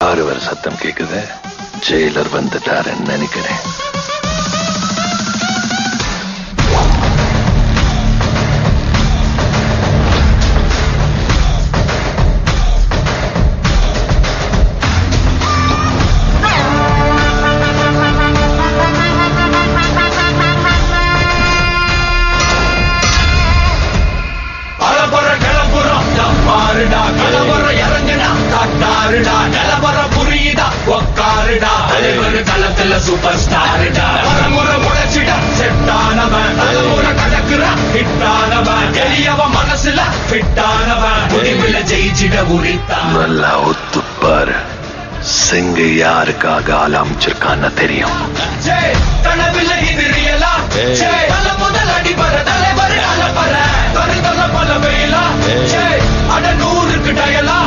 ஆறுவர் சத்தம் கேக்குது. ஜெயிலர் வந்துட்டாருன்னு நினைக்கிறேன். சூப்பர் ஸ்டார்டா பலமுறை உழைச்சிட செட்டானவன் தலைமுறை கடக்குற ஹிட்டானவன் எளியவன் மனசுல ஃபிட்டானவன் முடிவுல ஜெயிச்சிட உரித்தான். நல்லா ஒத்துப்பாரு. சிங்க யாருக்காக ஆரம்பிச்சிருக்கான்னு தெரியும். கனவுல இது ரியலா பல முதல் அடிபர தலைவர் அலப்பற தருதல பல வெயிலா அட 100க்கு டயலா